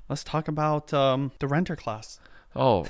Let's talk about the renter class. Oh,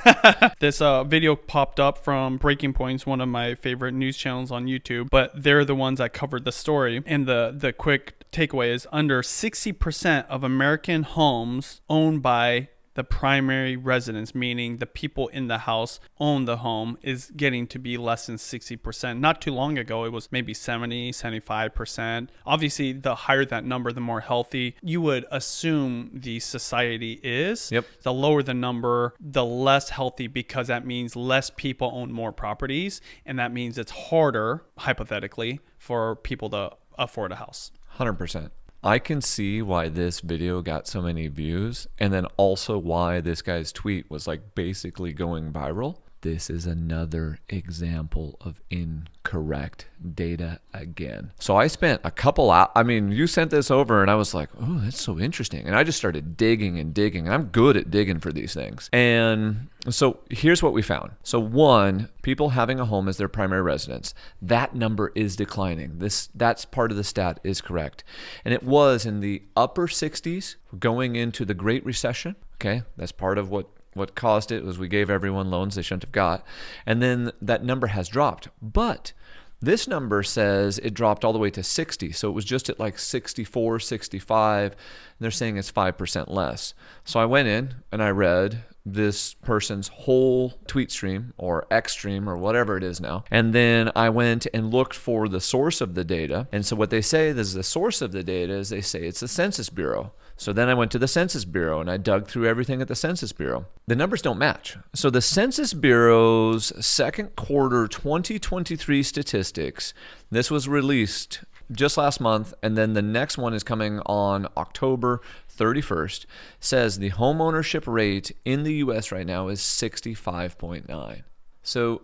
This video popped up from Breaking Points, one of my favorite news channels on YouTube, but they're the ones that covered the story. And the quick takeaway is under 60% of American homes owned by the primary residence, meaning the people in the house own the home, is getting to be less than 60%. Not too long ago, it was maybe 70, 75%. Obviously, the higher that number, the more healthy you would assume the society is. Yep. The lower the number, the less healthy, because that means less people own more properties. And that means it's harder, hypothetically, for people to afford a house. 100%. I can see why this video got so many views, and then also why this guy's tweet was like basically going viral. This is another example of incorrect data again. So I spent a couple hours, you sent this over and I was like, oh, that's so interesting. And I just started digging and digging. And I'm good at digging for these things. And so here's what we found. So one, people having a home as their primary residence, that number is declining. That's part of the stat is correct. And it was in the upper 60s going into the Great Recession. Okay, that's part of what caused it was we gave everyone loans they shouldn't have got. And then that number has dropped. But this number says it dropped all the way to 60. So it was just at like 64, 65. And they're saying it's 5% less. So I went in and I read this person's whole tweet stream or X stream or whatever it is now. And then I went and looked for the source of the data. And so what they say is the source of the data is they say it's the Census Bureau. So then I went to the Census Bureau and I dug through everything at the Census Bureau. The numbers don't match. So the Census Bureau's second quarter 2023 statistics, this was released just last month, and then the next one is coming on October 31st, says the home ownership rate in the US right now is 65.9. So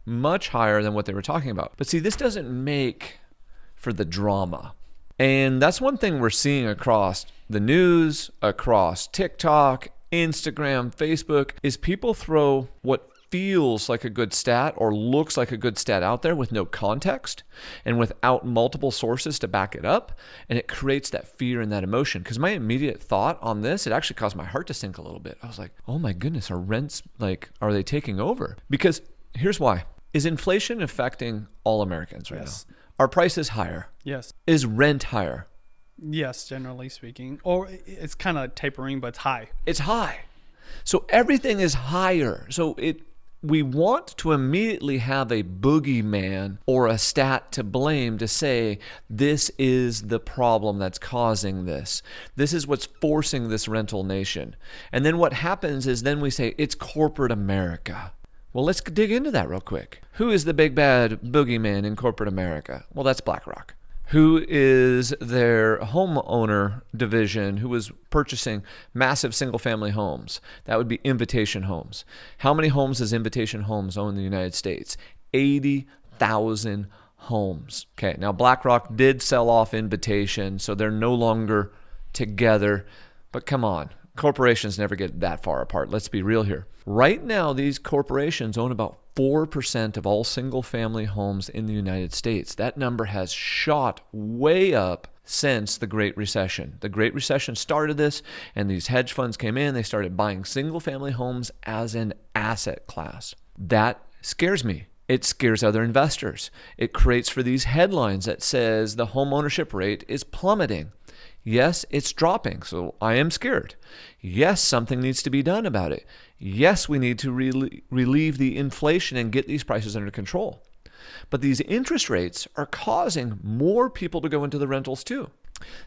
much higher than what they were talking about. But see, this doesn't make for the drama. And that's one thing we're seeing across the news, across TikTok, Instagram, Facebook, is people throw what feels like a good stat or looks like a good stat out there with no context and without multiple sources to back it up. And it creates that fear and that emotion. Because my immediate thought on this, it actually caused my heart to sink a little bit. I was like, oh my goodness, are rents, are they taking over? Because here's why. Is inflation affecting all Americans right now? Are prices higher? Yes. Is rent higher? Yes, generally speaking. Or it's kind of tapering, but it's high. It's high. So everything is higher. So we want to immediately have a boogeyman or a stat to blame to say, this is the problem that's causing this. This is what's forcing this rental nation. And then what happens is then we say, it's corporate America. Well, let's dig into that real quick. Who is the big bad boogeyman in corporate America? Well, that's BlackRock. Who is their homeowner division who was purchasing massive single-family homes? That would be Invitation Homes. How many homes does Invitation Homes own in the United States? 80,000 homes. Okay, now BlackRock did sell off Invitation, so they're no longer together. But come on, corporations never get that far apart. Let's be real here. Right now, these corporations own about 4% of all single-family homes in the United States. That number has shot way up since the Great Recession. The Great Recession started this, and these hedge funds came in. They started buying single-family homes as an asset class. That scares me. It scares other investors. It creates for these headlines that says the home ownership rate is plummeting. Yes, it's dropping, so I am scared. Yes, something needs to be done about it. Yes, we need to relieve the inflation and get these prices under control. But these interest rates are causing more people to go into the rentals too.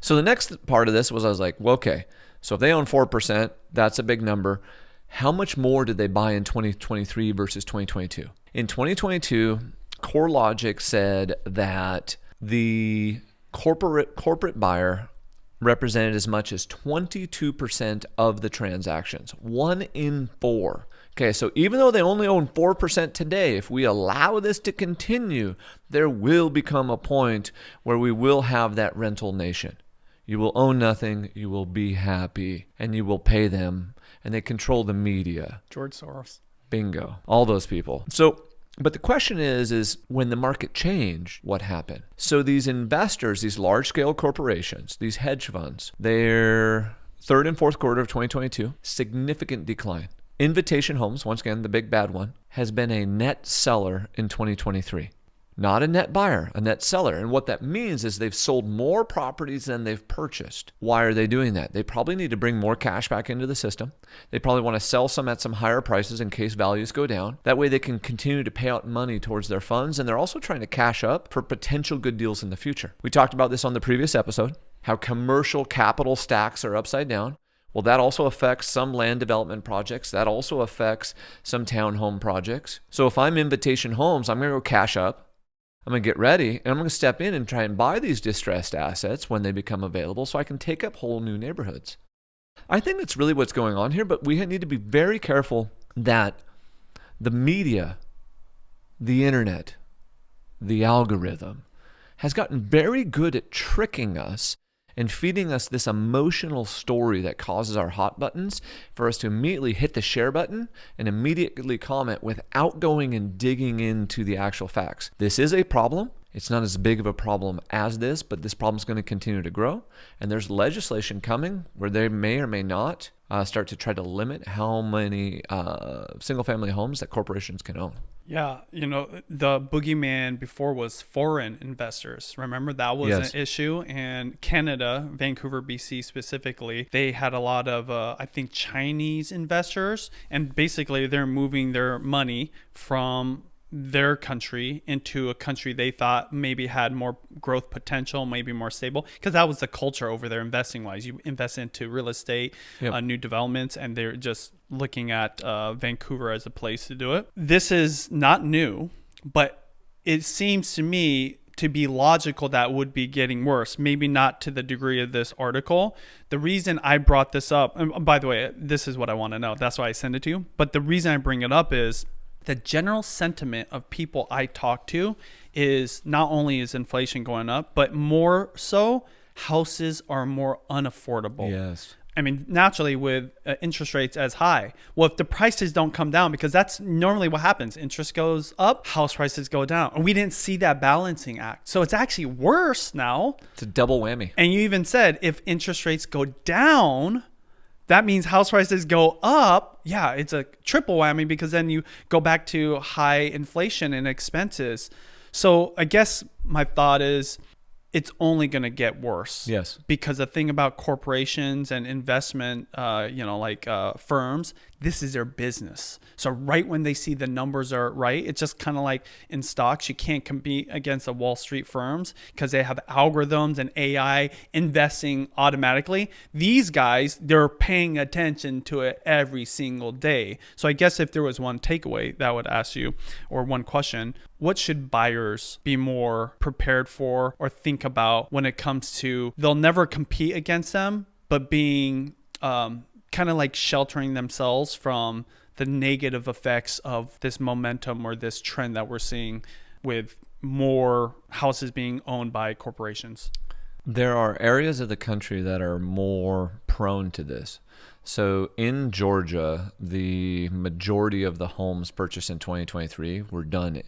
So the next part of this was I was like, well, okay, so if they own 4%, that's a big number. How much more did they buy in 2023 versus 2022? In 2022, CoreLogic said that the corporate buyer represented as much as 22% of the transactions. 1 in 4. Okay, so even though they only own 4% today, if we allow this to continue, there will become a point where we will have that rental nation. You will own nothing, you will be happy, and you will pay them, and they control the media. George Soros. Bingo. All those people. But the question is when the market changed, what happened? So these investors, these large-scale corporations, these hedge funds, they're third and fourth quarter of 2022, significant decline. Invitation Homes, once again, the big bad one, has been a net seller in 2023. Not a net buyer, a net seller. And what that means is they've sold more properties than they've purchased. Why are they doing that? They probably need to bring more cash back into the system. They probably want to sell some at some higher prices in case values go down. That way they can continue to pay out money towards their funds. And they're also trying to cash up for potential good deals in the future. We talked about this on the previous episode, how commercial capital stacks are upside down. Well, that also affects some land development projects. That also affects some townhome projects. So if I'm Invitation Homes, I'm going to go cash up. I'm going to get ready, and I'm going to step in and try and buy these distressed assets when they become available so I can take up whole new neighborhoods. I think that's really what's going on here, but we need to be very careful that the media, the internet, the algorithm has gotten very good at tricking us and feeding us this emotional story that causes our hot buttons for us to immediately hit the share button and immediately comment without going and digging into the actual facts. This is a problem. It's not as big of a problem as this, but this problem is going to continue to grow. And there's legislation coming where they may or may not start to try to limit how many single-family homes that corporations can own. Yeah, the boogeyman before was foreign investors. Remember, that was Yes. an issue. And Canada, Vancouver, BC specifically, they had a lot of, I think, Chinese investors. And basically, they're moving their money from their country into a country they thought maybe had more growth potential, maybe more stable, because that was the culture over there investing wise. You invest into real estate, Yep. new developments, and they're just looking at Vancouver as a place to do it. This is not new, but it seems to me to be logical that would be getting worse, maybe not to the degree of this article. The reason I brought this up, and by the way, this is what I want to know. That's why I send it to you. But the reason I bring it up is the general sentiment of people I talk to is not only is inflation going up, but more so houses are more unaffordable. Yes. I mean, naturally with interest rates as high. Well, if the prices don't come down, because that's normally what happens. Interest goes up, house prices go down. And we didn't see that balancing act. So it's actually worse now. It's a double whammy. And you even said if interest rates go down, that means house prices go up. Yeah, it's a triple whammy because then you go back to high inflation and expenses. So I guess my thought is it's only going to get worse. Yes. Because the thing about corporations and investment, firms, this is their business. So right when they see the numbers are right, it's just kind of like in stocks, you can't compete against the Wall Street firms because they have algorithms and AI investing automatically. These guys, they're paying attention to it every single day. So I guess if there was one takeaway that I would ask you, or one question, what should buyers be more prepared for or think about when it comes to they'll never compete against them, but being kind of like sheltering themselves from the negative effects of this momentum or this trend that we're seeing with more houses being owned by corporations? There are areas of the country that are more prone to this. So in Georgia, the majority of the homes purchased in 2023 were done.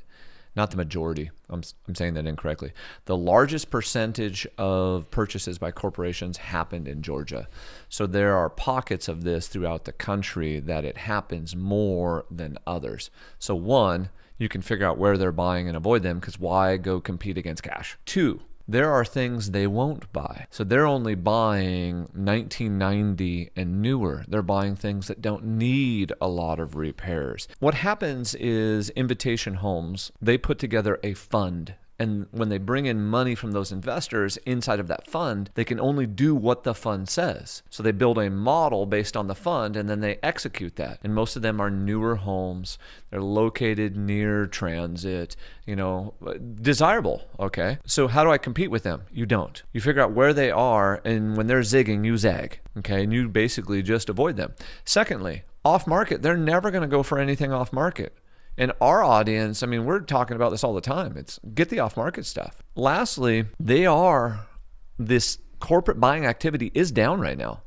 Not the majority, I'm saying that incorrectly. The largest percentage of purchases by corporations happened in Georgia. So there are pockets of this throughout the country that it happens more than others. So one, you can figure out where they're buying and avoid them, because why go compete against cash? Two, there are things they won't buy. So they're only buying 1990 and newer. They're buying things that don't need a lot of repairs. What happens is Invitation Homes, they put together a fund. And when they bring in money from those investors inside of that fund, they can only do what the fund says. So they build a model based on the fund and then they execute that. And most of them are newer homes. They're located near transit, desirable. Okay. So how do I compete with them? You don't. You figure out where they are, and when they're zigging, you zag. Okay. And you basically just avoid them. Secondly, off market, they're never going to go for anything off market. And our audience, we're talking about this all the time. It's get the off-market stuff. Lastly, this corporate buying activity is down right now.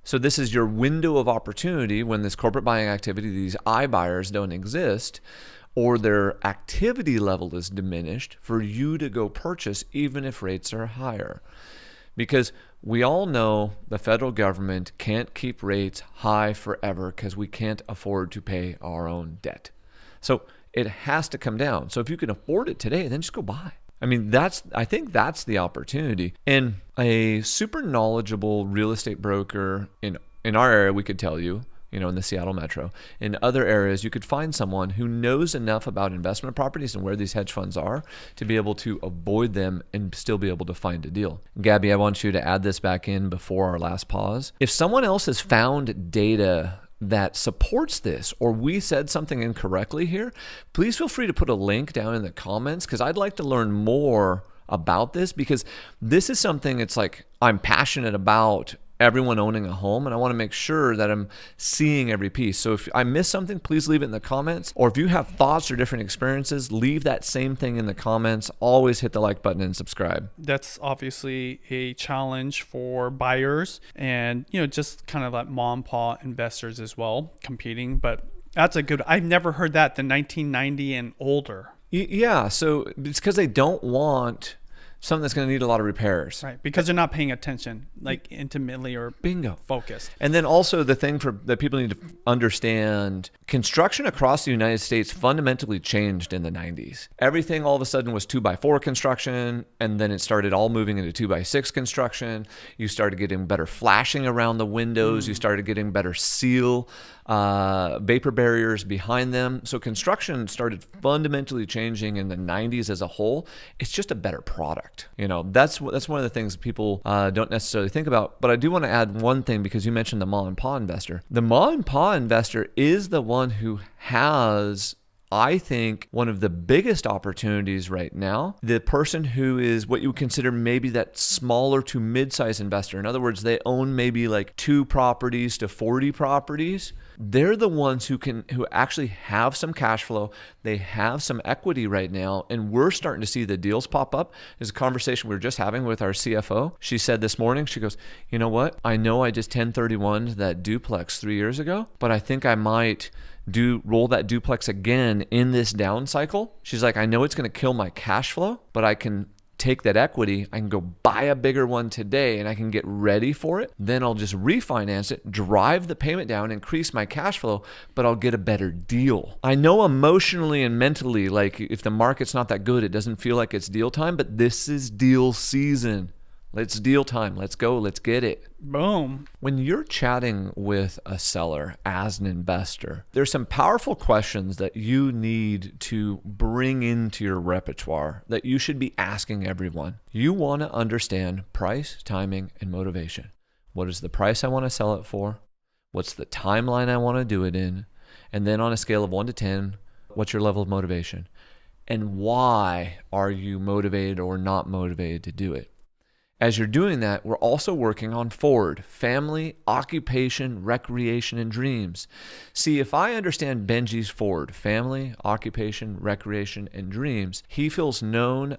So this is your window of opportunity when this corporate buying activity, these iBuyers don't exist, or their activity level is diminished for you to go purchase even if rates are higher. because we all know the federal government can't keep rates high forever because we can't afford to pay our own debt. So it has to come down. So if you can afford it today, then just go buy. I mean, I think that's the opportunity. And a super knowledgeable real estate broker in our area, we could tell you, in the Seattle metro. In other areas, you could find someone who knows enough about investment properties and where these hedge funds are to be able to avoid them and still be able to find a deal. Gabby, I want you to add this back in before our last pause. If someone else has found data that supports this, or we said something incorrectly here, please feel free to put a link down in the comments, because I'd like to learn more about this, because this is something it's like I'm passionate about everyone owning a home, and I want to make sure that I'm seeing every piece. So if I miss something, please leave it in the comments, or if you have thoughts or different experiences, leave that same thing in the comments. Always hit the like button and subscribe. That's obviously a challenge for buyers and just kind of like mom and pop investors as well competing, but that's a good, I've never heard that, the 1990 and older. Yeah, so it's because they don't want something that's going to need a lot of repairs. Right, because they're not paying attention, like intimately or bingo focused. And then also the thing that people need to understand, construction across the United States fundamentally changed in the 90s. Everything all of a sudden was 2x4 construction, and then it started all moving into 2x6 construction. You started getting better flashing around the windows. You started getting better seal vapor barriers behind them. So construction started fundamentally changing in the 90s as a whole. It's just a better product. That's one of the things people don't necessarily think about. But I do want to add one thing, because you mentioned the mom and pop investor. The mom and pop investor is the one who has, I think, one of the biggest opportunities right now. The person who is what you would consider maybe that smaller to mid-size investor. In other words, they own maybe like 2 properties to 40 properties. They're the ones who actually have some cash flow. They have some equity right now, and we're starting to see the deals pop up. There's a conversation we were just having with our CFO. She said this morning, she goes, you know what? I know I just 1031'd that duplex 3 years ago, but I think I might roll that duplex again in this down cycle. She's like, I know it's going to kill my cash flow, but I can take that equity, I can go buy a bigger one today, and I can get ready for it. Then I'll just refinance it, drive the payment down, increase my cash flow, but I'll get a better deal. I know emotionally and mentally, like if the market's not that good, it doesn't feel like it's deal time, but this is deal season. It's deal time. Let's go. Let's get it. Boom. When you're chatting with a seller as an investor, there's some powerful questions that you need to bring into your repertoire that you should be asking everyone. You want to understand price, timing, and motivation. What is the price I want to sell it for? What's the timeline I want to do it in? And then on a scale of 1 to 10, what's your level of motivation? And why are you motivated or not motivated to do it? As you're doing that, we're also working on forward, family, occupation, recreation, and dreams. See, if I understand Benji's forward, family, occupation, recreation, and dreams, he feels known,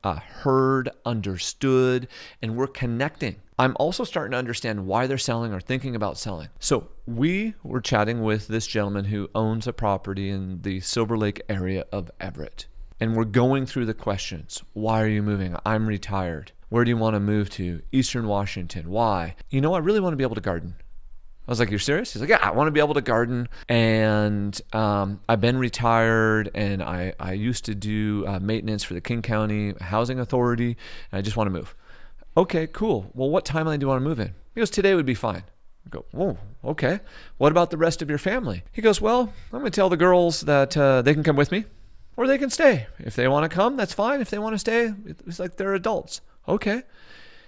heard, understood, and we're connecting. I'm also starting to understand why they're selling or thinking about selling. So we were chatting with this gentleman who owns a property in the Silver Lake area of Everett. And we're going through the questions. Why are you moving? I'm retired. Where do you want to move to? Eastern Washington. Why? I really want to be able to garden. I was like, you're serious? He's like, yeah, I want to be able to garden. And I've been retired, and I used to do maintenance for the King County Housing Authority, and I just want to move. Okay, cool. Well, what timeline do you want to move in? He goes, today would be fine. I go, whoa, okay. What about the rest of your family? He goes, well, I'm going to tell the girls that they can come with me, or they can stay. If they want to come, that's fine. If they want to stay, it's like they're adults. Okay.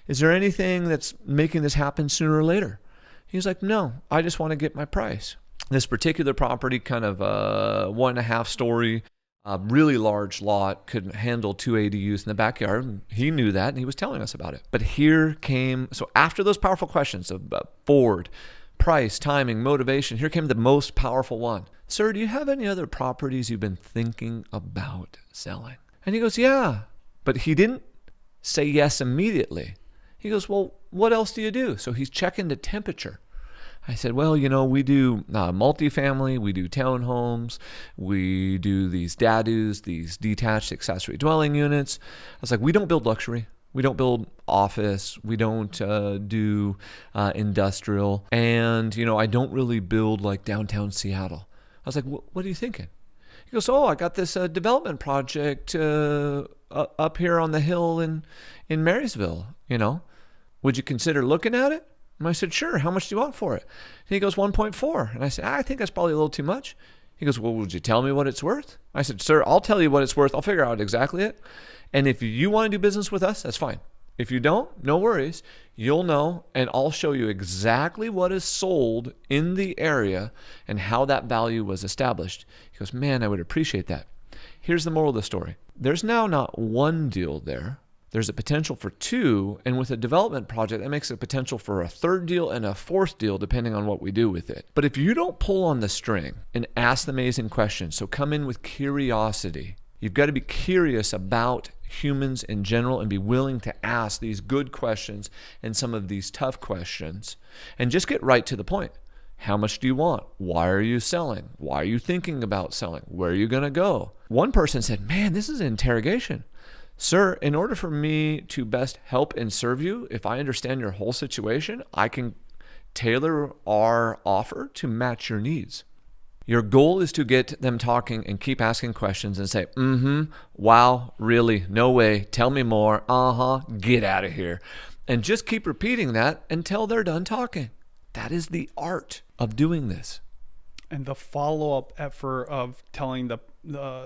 Is there anything that's making this happen sooner or later? He's like, no, I just want to get my price. This particular property, kind of 1.5 story, really large lot, could handle 2 ADUs in the backyard. He knew that, and he was telling us about it. But so after those powerful questions of forward, price, timing, motivation, here came the most powerful one. Sir, do you have any other properties you've been thinking about selling? And he goes, yeah. But he didn't say yes immediately. He goes, well, what else do you do? So he's checking the temperature. I said, well, we do multifamily, we do townhomes, we do these DADUs, these detached accessory dwelling units. I was like, we don't build luxury. We don't build office. We don't do industrial. And, I don't really build like downtown Seattle. I was like, what are you thinking? He goes, oh, I got this development project up here on the hill in Marysville, Would you consider looking at it? And I said, sure. How much do you want for it? And he goes, 1.4. And I said, I think that's probably a little too much. He goes, well, would you tell me what it's worth? I said, sir, I'll tell you what it's worth. I'll figure out exactly it. And if you want to do business with us, that's fine. If you don't, no worries. You'll know, and I'll show you exactly what is sold in the area and how that value was established. He goes, man, I would appreciate that. Here's the moral of the story. There's now not one deal there. There's a potential for two, and with a development project, that makes a potential for a third deal and a fourth deal, depending on what we do with it. But if you don't pull on the string and ask the amazing questions, so come in with curiosity. You've got to be curious about humans in general and be willing to ask these good questions and some of these tough questions, and just get right to the point. How much do you want? Why are you selling? Why are you thinking about selling? Where are you going to go? One person said, man, this is an interrogation. Sir, in order for me to best help and serve you, if I understand your whole situation, I can tailor our offer to match your needs. Your goal is to get them talking and keep asking questions and say, wow, really, no way, tell me more, get out of here. And just keep repeating that until they're done talking. That is the art of doing this. And the follow-up effort of telling the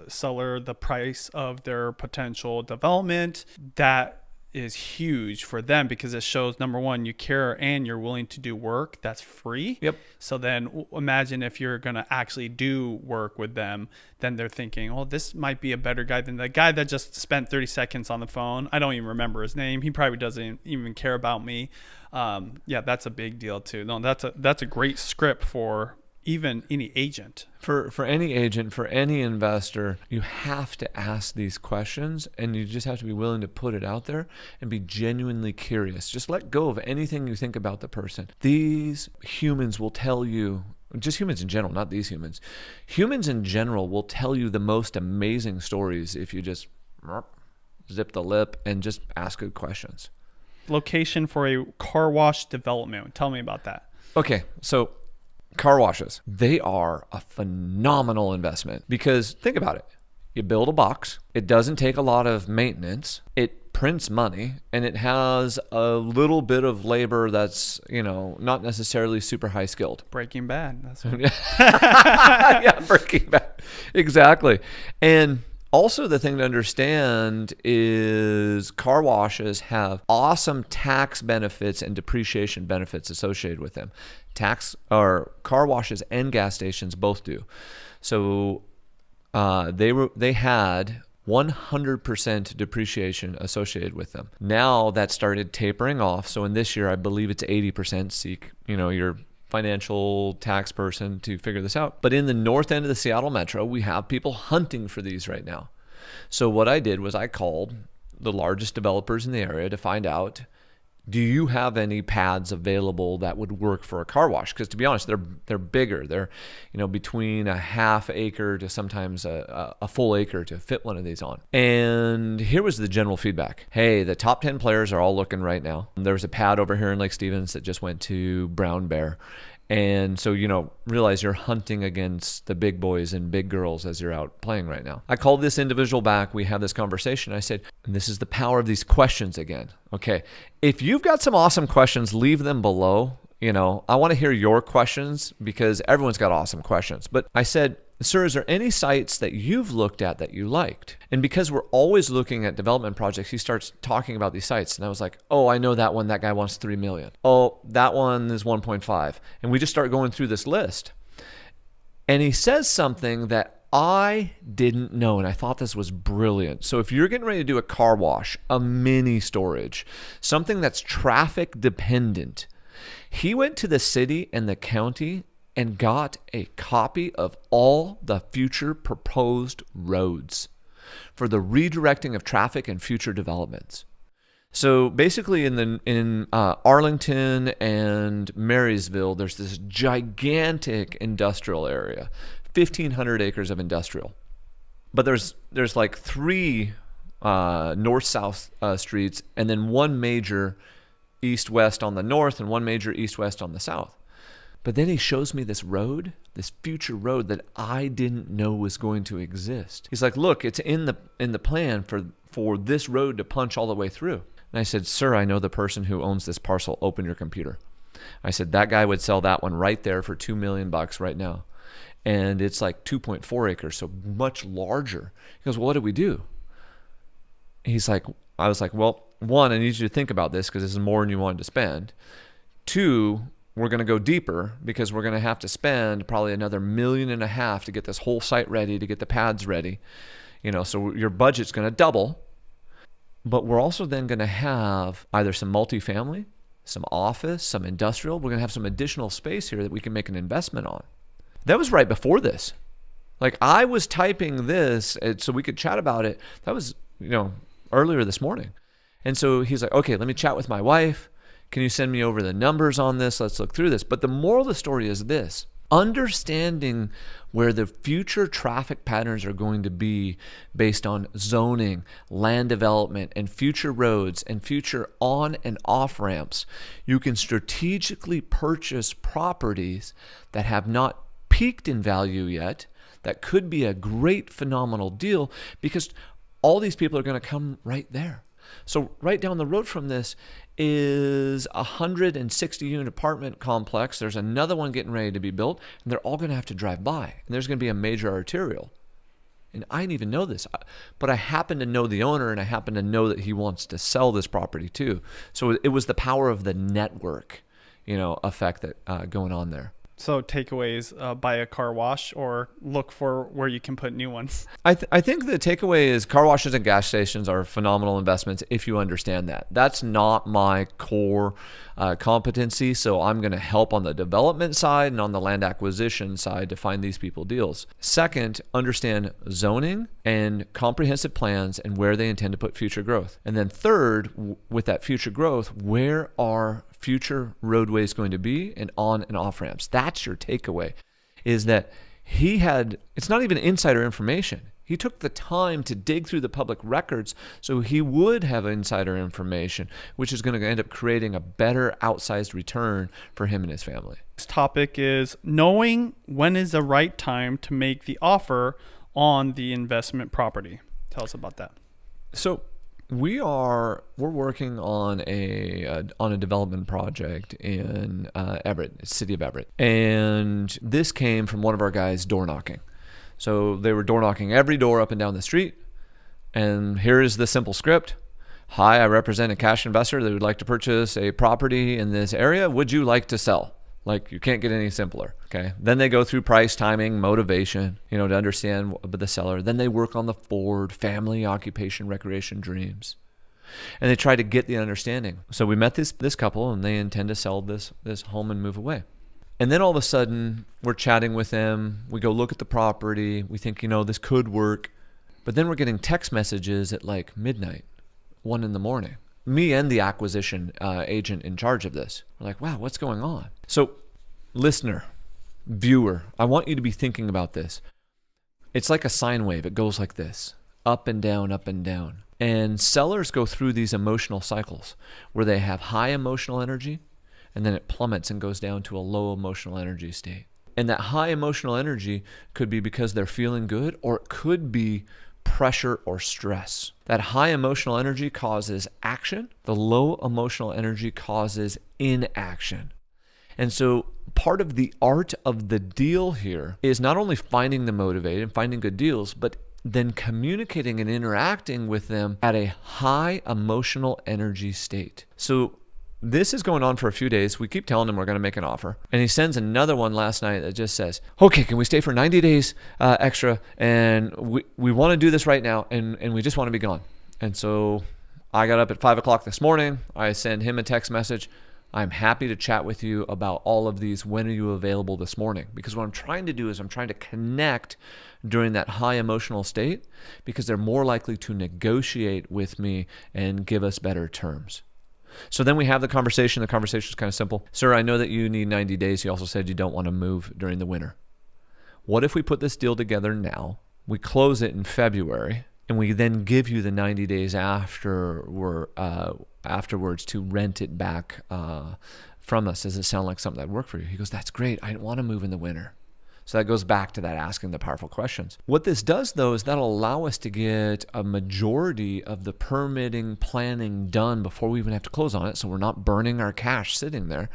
seller the price of their potential development, that is huge for them, because it shows, number one, you care and you're willing to do work that's free. Yep. So then imagine if you're going to actually do work with them, then they're thinking, oh, this might be a better guy than the guy that just spent 30 seconds on the phone. I don't even remember his name. He probably doesn't even care about me. Yeah, that's a big deal too. No, that's a great script for even any agent. For any agent, for any investor, you have to ask these questions, and you just have to be willing to put it out there and be genuinely curious. Just let go of anything you think about the person. These humans will tell you, just humans in general, not these humans. Humans in general will tell you the most amazing stories if you just zip the lip and just ask good questions. Location for a car wash development. Tell me about that. Okay, so car washes, they are a phenomenal investment, because think about it. You build a box. It doesn't take a lot of maintenance. It prints money, and it has a little bit of labor that's, not necessarily super high skilled. Breaking Bad. That's what Yeah, Breaking Bad. Exactly. And also, the thing to understand is car washes have awesome tax benefits and depreciation benefits associated with them. Car washes and gas stations both do. So they had 100% depreciation associated with them. Now that started tapering off. So in this year, I believe it's 80%. Seek, your financial tax person to figure this out. But in the north end of the Seattle metro, we have people hunting for these right now. So what I did was I called the largest developers in the area to find out, do you have any pads available that would work for a car wash? Because to be honest, they're bigger. They're between a half acre to sometimes a full acre to fit one of these on. And here was the general feedback. Hey, the top 10 players are all looking right now. There's a pad over here in Lake Stevens that just went to Brown Bear. And so, realize you're hunting against the big boys and big girls as you're out playing right now. I called this individual back. We had this conversation. I said, and this is the power of these questions again. Okay. If you've got some awesome questions, leave them below. I want to hear your questions, because everyone's got awesome questions. But I said, sir, is there any sites that you've looked at that you liked? And because we're always looking at development projects, he starts talking about these sites. And I was like, oh, I know that one. That guy wants $3 million. Oh, that one is 1.5. And we just start going through this list. And he says something that I didn't know, and I thought this was brilliant. So if you're getting ready to do a car wash, a mini storage, something that's traffic dependent, he went to the city and the county and got a copy of all the future proposed roads for the redirecting of traffic and future developments. So basically in Arlington and Marysville, there's this gigantic industrial area, 1,500 acres of industrial. But there's like 3 north-south streets, and then one major east-west on the north and one major east-west on the south. But then he shows me this road, this future road that I didn't know was going to exist. He's like, look, it's in the plan for this road to punch all the way through. And I said, sir, I know the person who owns this parcel. Open your computer. I said, that guy would sell that one right there for $2 million right now. And it's like 2.4 acres, so much larger. He goes, well, what do we do? I was like, well, one, I need you to think about this because this is more than you wanted to spend. Two, we're going to go deeper because we're going to have to spend probably another $1.5 million to get this whole site ready, to get the pads ready. So your budget's going to double. But we're also then going to have either some multifamily, some office, some industrial. We're going to have some additional space here that we can make an investment on. That was right before this. Like, I was typing this so we could chat about it. That was, earlier this morning. And so he's like, okay, let me chat with my wife. Can you send me over the numbers on this? Let's look through this. But the moral of the story is this: understanding where the future traffic patterns are going to be based on zoning, land development, and future roads and future on and off ramps. You can strategically purchase properties that have not peaked in value yet, that could be a great, phenomenal deal because all these people are going to come right there. So right down the road from this is a 160-unit apartment complex. There's another one getting ready to be built, and they're all going to have to drive by. And there's going to be a major arterial. And I didn't even know this, but I happen to know the owner, and I happen to know that he wants to sell this property too. So it was the power of the network, effect that going on there. So takeaways, buy a car wash or look for where you can put new ones. I think the takeaway is car washes and gas stations are phenomenal investments if you understand that. That's not my core competency, so I'm going to help on the development side and on the land acquisition side to find these people deals. Second, understand zoning and comprehensive plans and where they intend to put future growth. And then third, with that future growth, where are future roadways going to be and on and off ramps? That's your takeaway, is that it's not even insider information. He took the time to dig through the public records so he would have insider information, which is going to end up creating a better outsized return for him and his family. This topic is knowing when is the right time to make the offer on the investment property. Tell us about that. So we're working on a development project in Everett, city of Everett, and this came from one of our guys door knocking. So they were door knocking every door up and down the street, and here is the simple script: "Hi, I represent a cash investor that would like to purchase a property in this area. Would you like to sell?" Like, you can't get any simpler. Okay. Then they go through price, timing, motivation, to understand the seller. Then they work on the forward, family, occupation, recreation, dreams. And they try to get the understanding. So we met this couple, and they intend to sell this home and move away. And then all of a sudden, we're chatting with them. We go look at the property. We think, this could work. But then we're getting text messages at like midnight, 1 a.m. Me and the acquisition agent in charge of this. We're like, wow, what's going on? So, listener, viewer, I want you to be thinking about this. It's like a sine wave. It goes like this, up and down, up and down. And sellers go through these emotional cycles where they have high emotional energy, and then it plummets and goes down to a low emotional energy state. And that high emotional energy could be because they're feeling good, or it could be pressure or stress. That high emotional energy causes action. The low emotional energy causes inaction. And so part of the art of the deal here is not only finding the motivated and finding good deals, but then communicating and interacting with them at a high emotional energy state. So this is going on for a few days. We keep telling him we're going to make an offer. And he sends another one last night that just says, okay, can we stay for 90 days extra? And we want to do this right now, and we just want to be gone. And so I got up at 5 o'clock this morning. I send him a text message. I'm happy to chat with you about all of these. When are you available this morning? Because what I'm trying to do is I'm trying to connect during that high emotional state, because they're more likely to negotiate with me and give us better terms. So then we have the conversation. The conversation is kind of simple. Sir, I know that you need 90 days. You also said you don't want to move during the winter. What if we put this deal together now? We close it in February, and we then give you the 90 days afterwards to rent it back from us. Does it sound like something that would work for you? He goes, that's great. I didn't want to move in the winter. So that goes back to that asking the powerful questions. What this does, though, is that'll allow us to get a majority of the permitting planning done before we even have to close on it. So we're not burning our cash sitting there.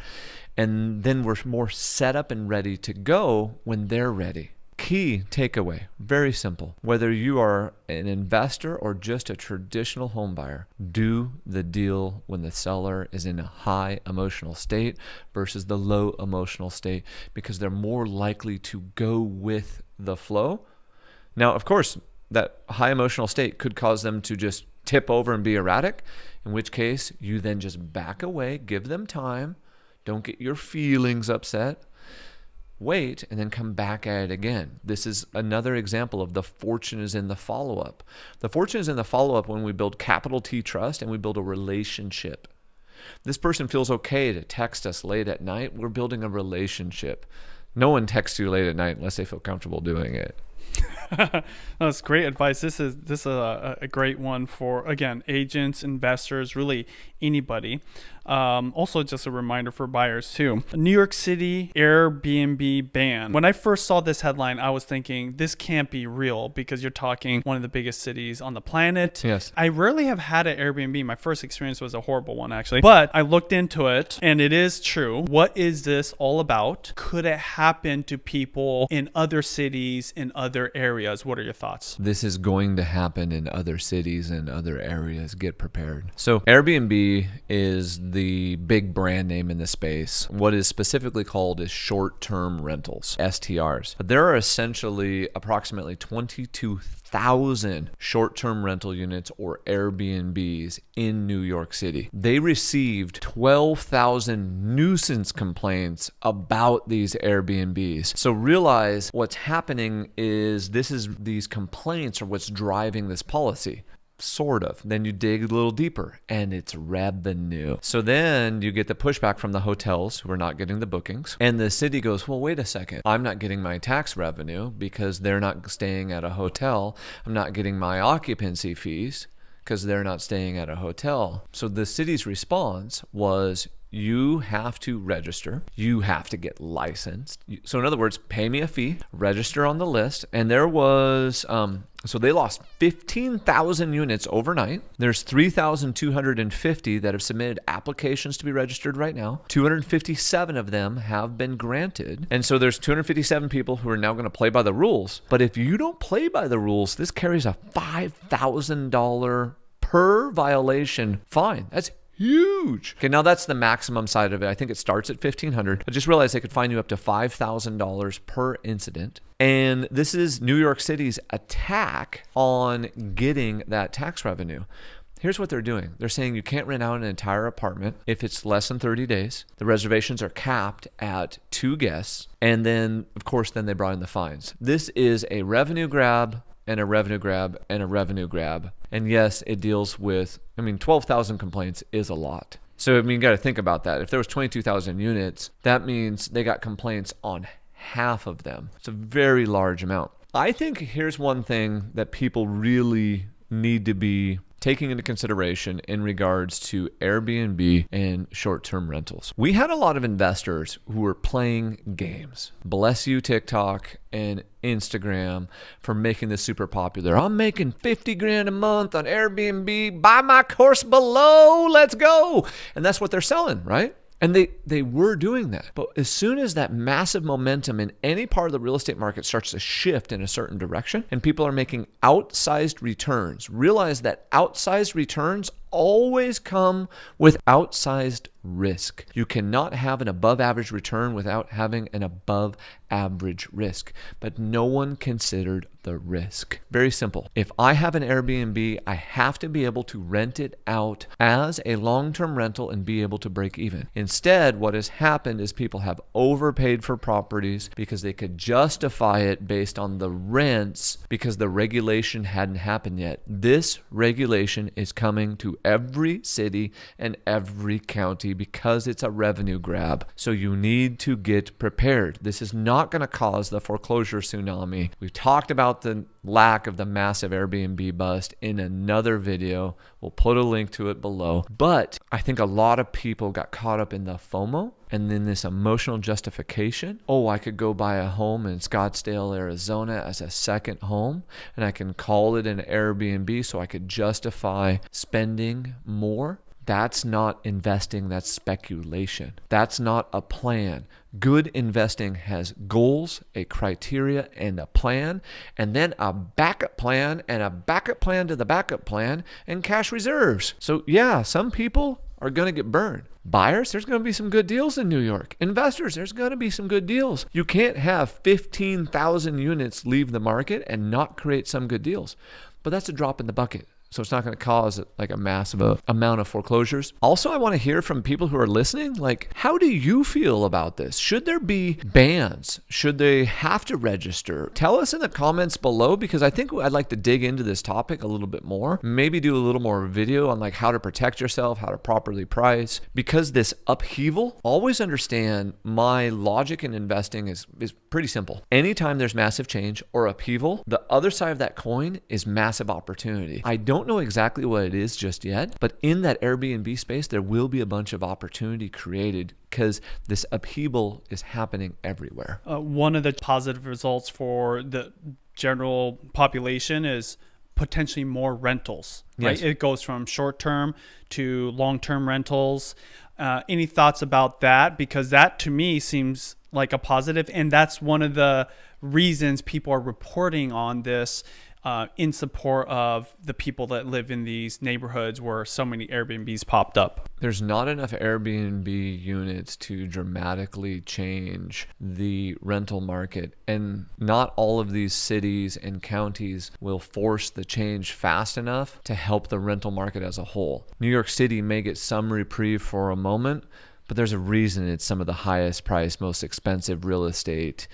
And then we're more set up and ready to go when they're ready. Key takeaway, very simple. Whether you are an investor or just a traditional home buyer, do the deal when the seller is in a high emotional state versus the low emotional state, because they're more likely to go with the flow. Now, of course, that high emotional state could cause them to just tip over and be erratic, in which case you then just back away, give them time, don't get your feelings upset. Wait, and then come back at it again. This is another example of the fortune is in the follow-up. The fortune is in the follow-up when we build capital T trust and we build a relationship. This person feels okay to text us late at night. We're building a relationship. No one texts you late at night unless they feel comfortable doing it. That's great advice. This is a great one for, again, agents, investors, really anybody. Also, just a reminder for buyers too. New York City Airbnb ban. When I first saw this headline, I was thinking this can't be real because you're talking one of the biggest cities on the planet. Yes. I rarely have had an Airbnb. My first experience was a horrible one, actually. But I looked into it and it is true. What is this all about? Could it happen to people in other cities, in other areas? What are your thoughts? This is going to happen in other cities and other areas. Get prepared. So Airbnb is the big brand name in the space. What is specifically called is short-term rentals, STRs. There are essentially approximately 22,000 short-term rental units or Airbnbs in New York City. They received 12,000 nuisance complaints about these Airbnbs. So realize what's happening is these complaints are what's driving this policy. Sort of. Then you dig a little deeper and it's revenue. So then you get the pushback from the hotels who are not getting the bookings. And the city goes, well, wait a second. I'm not getting my tax revenue because they're not staying at a hotel. I'm not getting my occupancy fees because they're not staying at a hotel. So the city's response was, you have to register. You have to get licensed. So in other words, pay me a fee, register on the list. And there was, so they lost 15,000 units overnight. There's 3,250 that have submitted applications to be registered right now. 257 of them have been granted. And so there's 257 people who are now going to play by the rules. But if you don't play by the rules, this carries a $5,000 per violation fine. That's huge. Okay, now that's the maximum side of it. I think it starts at $1,500. I just realized they could fine you up to $5,000 per incident. And this is New York City's attack on getting that tax revenue. Here's what they're doing. They're saying you can't rent out an entire apartment if it's less than 30 days. The reservations are capped at 2 guests. And then, of course, then they brought in the fines. This is a revenue grab and a revenue grab and a revenue grab. And yes, it deals with, 12,000 complaints is a lot. So, you got to think about that. If there was 22,000 units, that means they got complaints on half of them. It's a very large amount. I think here's one thing that people really need to be taking into consideration in regards to Airbnb and short-term rentals. We had a lot of investors who were playing games. Bless you, TikTok and Instagram, for making this super popular. I'm making 50 grand a month on Airbnb. Buy my course below. Let's go. And that's what they're selling, right? And they were doing that. But as soon as that massive momentum in any part of the real estate market starts to shift in a certain direction and people are making outsized returns, realize that outsized returns always come with outsized risk. You cannot have an above average return without having an above average risk. But no one considered the risk. Very simple. If I have an Airbnb, I have to be able to rent it out as a long-term rental and be able to break even. Instead, what has happened is people have overpaid for properties because they could justify it based on the rents because the regulation hadn't happened yet. This regulation is coming to every city and every county because it's a revenue grab. So you need to get prepared. This is not going to cause the foreclosure tsunami. We've talked about the lack of the massive Airbnb bust in another video. We'll put a link to it below. But I think a lot of people got caught up in the FOMO and then this emotional justification. Oh, I could go buy a home in Scottsdale, Arizona as a second home, and I can call it an Airbnb so I could justify spending more. That's not investing, that's speculation. That's not a plan. Good investing has goals, a criteria, and a plan, and then a backup plan, and a backup plan to the backup plan, and cash reserves. So yeah, some people are going to get burned. Buyers, there's going to be some good deals in New York. Investors, there's going to be some good deals. You can't have 15,000 units leave the market and not create some good deals. But that's a drop in the bucket. So it's not going to cause like a massive amount of foreclosures. Also, I want to hear from people who are listening, like, how do you feel about this? Should there be bans? Should they have to register? Tell us in the comments below, because I think I'd like to dig into this topic a little bit more. Maybe do a little more video on like how to protect yourself, how to properly price. Because this upheaval, always understand my logic in investing is pretty simple. Anytime there's massive change or upheaval, the other side of that coin is massive opportunity. I don't know exactly what it is just yet, but in that Airbnb space, there will be a bunch of opportunity created because this upheaval is happening everywhere. One of the positive results for the general population is potentially more rentals, right? Yes. It goes from short-term to long-term rentals. Any thoughts about that? Because that to me seems like a positive, and that's one of the reasons people are reporting on this in support of the people that live in these neighborhoods where so many Airbnbs popped up. There's not enough Airbnb units to dramatically change the rental market, and not all of these cities and counties will force the change fast enough to help the rental market as a whole. New York City may get some reprieve for a moment, but there's a reason it's some of the highest priced, most expensive real estate,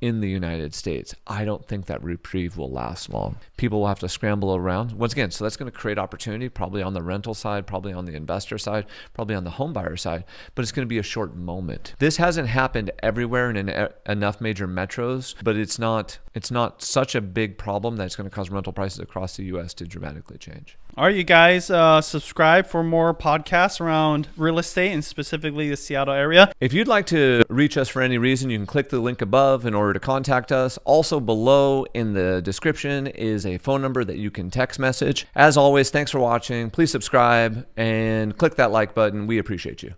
in the United States. I don't think that reprieve will last long. People will have to scramble around. Once again, so that's going to create opportunity, probably on the rental side, probably on the investor side, probably on the home buyer side, but it's going to be a short moment. This hasn't happened everywhere in enough major metros, but it's not such a big problem that it's going to cause rental prices across the U.S. to dramatically change. All right, you guys, subscribe for more podcasts around real estate and specifically the Seattle area. If you'd like to reach us for any reason, you can click the link above in order to contact us. Also below in the description is a phone number that you can text message. As always, thanks for watching. Please subscribe and click that like button. We appreciate you.